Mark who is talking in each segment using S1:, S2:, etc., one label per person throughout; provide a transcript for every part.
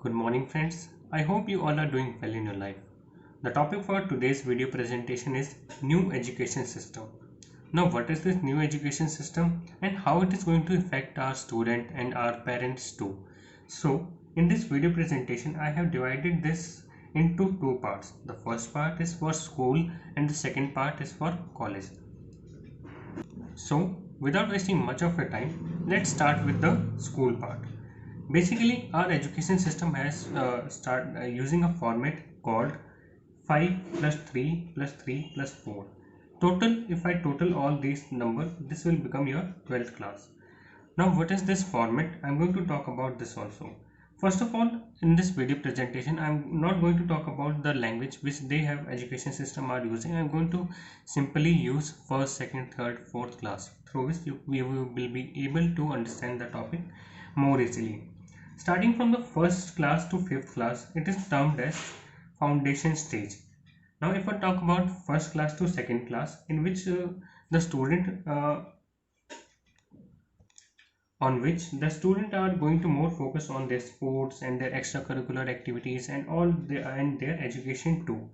S1: Good morning friends. I hope you all are doing well in your life. The topic for today's video presentation is new education system. Now what is this new education system and how it is going to affect our student and our parents too. So in this video presentation I have divided this into two parts. The first part is for school and the second part is for college. So without wasting much of your time, let's start with the school part. Basically, our education system has start using a format called 5 plus 3 plus 3 plus 4. Total, if I total all these numbers, this will become your 12th class. Now, what is this format? I'm going to talk about this also. First of all, in this video presentation, I'm not going to talk about the language which they have education system are using. I'm going to simply use first, second, third, fourth class, through which we will be able to understand the topic more easily. Starting from the first class to fifth class, it is termed as foundation stage. Now, if I talk about first class to second class, in which the student are going to more focus on their sports and their extracurricular activities and their education too.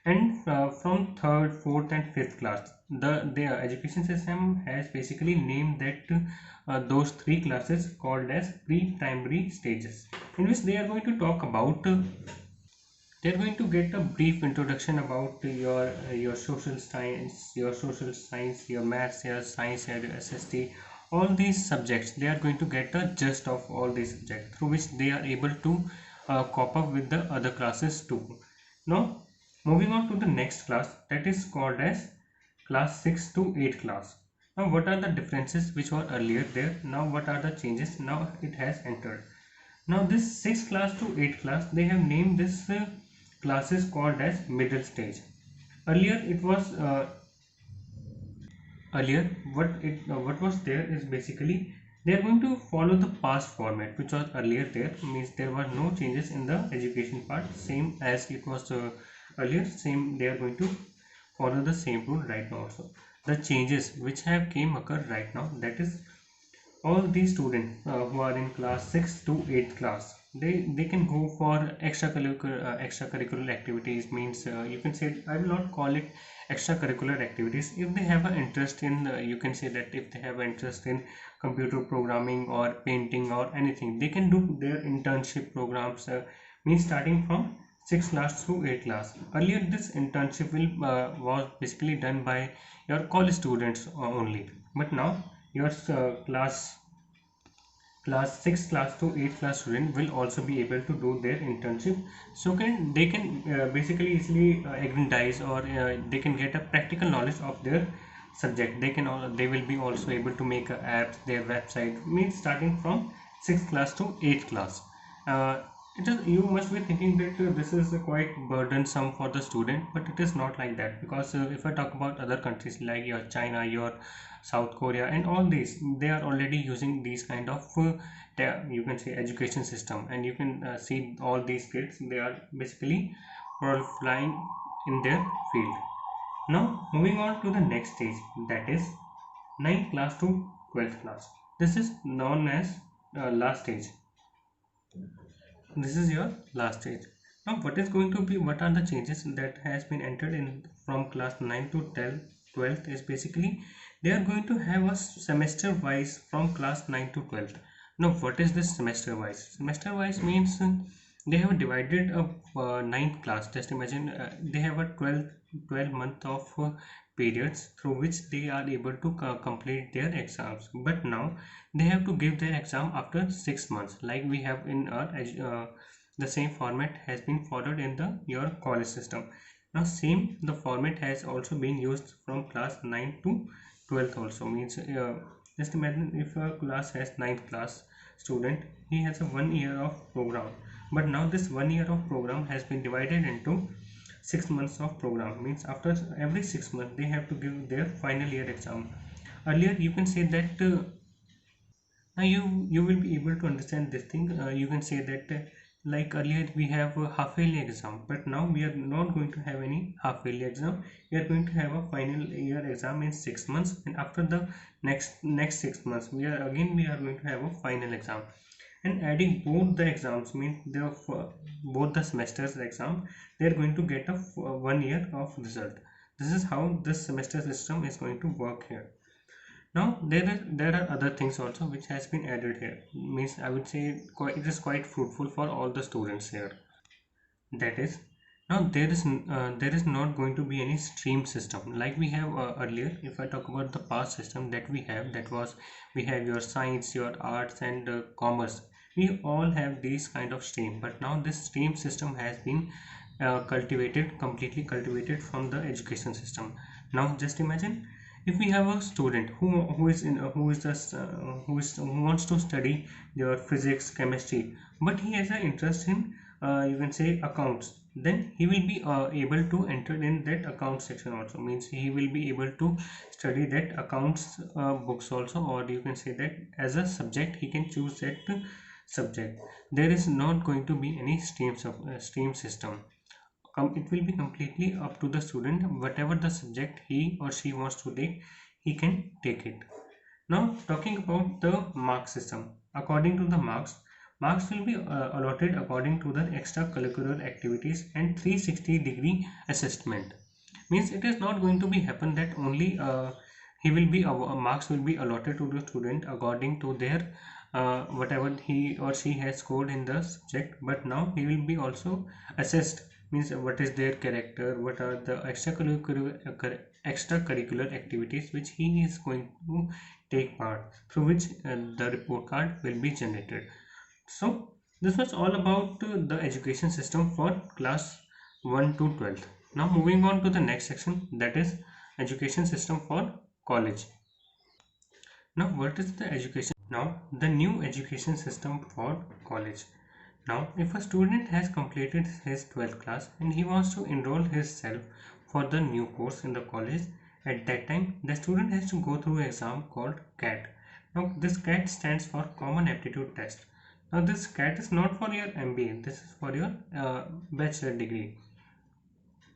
S1: And from third, fourth, and fifth class, their education system has basically named that those three classes called as pre-primary stages, in which they are going to talk about. They're going to get a brief introduction about your social science, your maths, your science, your SST, all these subjects. They are going to get a gist of all these subjects through which they are able to cope up with the other classes too. Now, moving on to the next class, that is called as class 6 to 8 class. Now, what are the differences which were earlier there? Now, what are the changes? Now, it has entered. Now, this 6th class to 8th class, they have named this classes called as middle stage. Earlier, it was earlier what was there is basically they are going to follow the past format which was earlier there, means there were no changes in the education part, same as it was earlier, same they are going to follow the same rule right now also. The changes which have came occur right now, that is all these students who are in class 6 to 8th class, they can go for extracurricular activities, means you can say, I will not call it extracurricular activities. If they have an interest in you can say that if they have an interest in computer programming or painting or anything, they can do their internship programs, means starting from 6th class to 8th class. Earlier this internship will was basically done by your college students only, but now your class 6 class to 8 class student will also be able to do their internship, so they can basically easily aggrandize, or they can get a practical knowledge of their subject. They will be also able to make apps, their website, means starting from 6th class to 8th class. uh, it is, you must be thinking that this is quite burdensome for the student, but it is not like that, because if I talk about other countries like your China, your South Korea, and all these, they are already using these kind of you can say education system, and you can see all these kids, they are basically flying in their field. Now moving on to the next stage, that is 9th class to 12th class. This is known as last stage. This is your last stage. Now what are the changes that has been entered in from class 9 to 12th is basically they are going to have a semester wise from class 9 to 12th. Now what is this semester wise? Semester wise means they have divided a ninth class. Just imagine they have a 12 month of periods through which they are able to complete their exams, but now they have to give their exam after 6 months, like we have in our the same format has been followed in the your college system. Now same the format has also been used from class 9 to 12th also, means just imagine if a class has 9th class student, he has a 1 year of program, but now this 1 year of program has been divided into 6 months of program, means after every 6 months they have to give their final year exam. Earlier you can say that now you will be able to understand this thing. You can say that like earlier we have a half yearly exam, but now we are not going to have any half yearly exam. We are going to have a final year exam in 6 months, and after the next 6 months we are going to have a final exam. and adding both the exams means both the semesters exam, they are going to get a 1 year of result. This is how this semester system is going to work here. Now there are other things also which has been added here, means I would say it is quite fruitful for all the students here. That is, now there is not going to be any stream system like we have earlier. If I talk about the past system that we have, that was, we have your science, your arts, and commerce. We all have these kind of stream, but now this stream system has been completely cultivated from the education system. Now just imagine if we have a student who is in who is just who wants to study your physics, chemistry, but he has an interest in you can say accounts, then he will be able to enter in that account section also, means he will be able to study that accounts books also, or you can say that as a subject he can choose that subject. There is not going to be any stream system. It will be completely up to the student, whatever the subject he or she wants to take, he can take it. Now talking about the mark system, according to the marks will be allotted according to the extracurricular activities and 360-degree assessment. Means it is not going to be happen that only he will be marks will be allotted to the student according to their whatever he or she has scored in the subject, but now he will be also assessed, means what is their character, what are the extracurricular activities which he is going to take part, through which the report card will be generated. So this was all about the education system for class 1 to 12th. Now moving on to the next section, that is education system for college. Now what is the education? Now the new education system for college. Now if a student has completed his 12th class and he wants to enroll himself for the new course in the college, at that time the student has to go through an exam called CAT. Now this CAT stands for Common Aptitude Test. Now this CAT is not for your MBA, this is for your bachelor degree.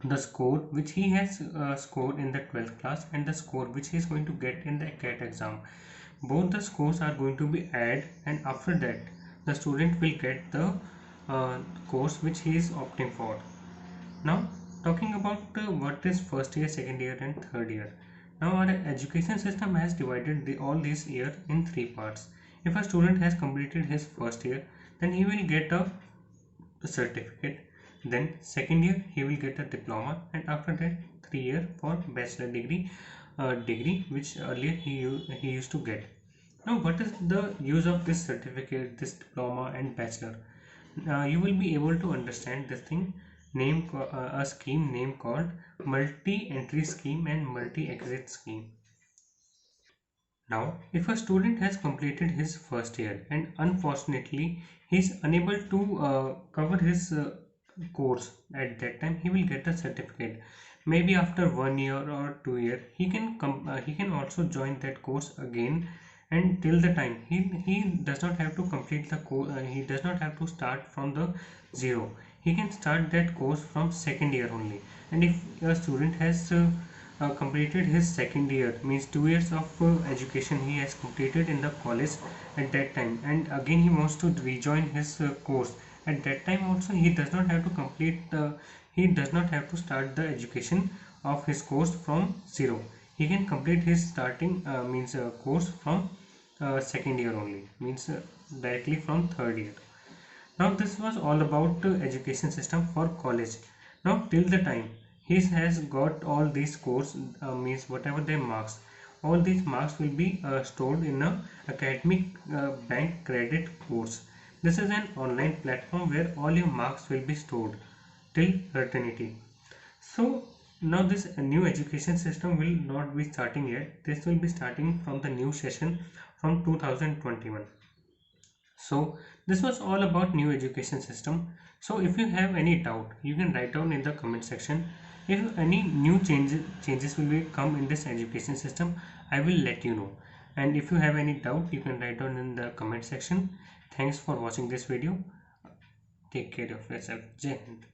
S1: The score which he has scored in the 12th class and the score which he is going to get in the CAT exam, both the scores are going to be added, and after that the student will get the course which he is opting for. Now talking about what is first year, second year, and third year. Now our education system has divided all these years in three parts. If a student has completed his first year, then he will get a certificate. Then second year he will get a diploma, and after that 3 year for bachelor degree which earlier he used to get. Now what is the use of this certificate, this diploma and bachelor? You will be able to understand this thing, a scheme name called multi-entry scheme and multi-exit scheme. Now if a student has completed his first year and unfortunately he is unable to cover his course, at that time he will get a certificate. Maybe after 1 year or 2 year he can also join that course again, and till the time he does not have to complete the course, he does not have to start from the zero. He can start that course from second year only. And if a student has completed his second year, means 2 years of education he has completed in the college at that time, and again he wants to rejoin his course, at that time also he does not have to he does not have to start the education of his course from zero. He can complete his starting means course from second year only, means directly from third year. Now this was all about education system for college. Now till the time he has got all these scores, means whatever their marks, all these marks will be stored in a academic bank credit course. This is an online platform where all your marks will be stored till eternity. So now this new education system will not be starting yet. This will be starting from the new session from 2021. So this was all about new education system. So if you have any doubt, you can write down in the comment section. If any new changes will be come in this education system, I will let you know. And if you have any doubt, you can write down in the comment section. Thanks for watching this video. Take care of yourself. Jai Hind.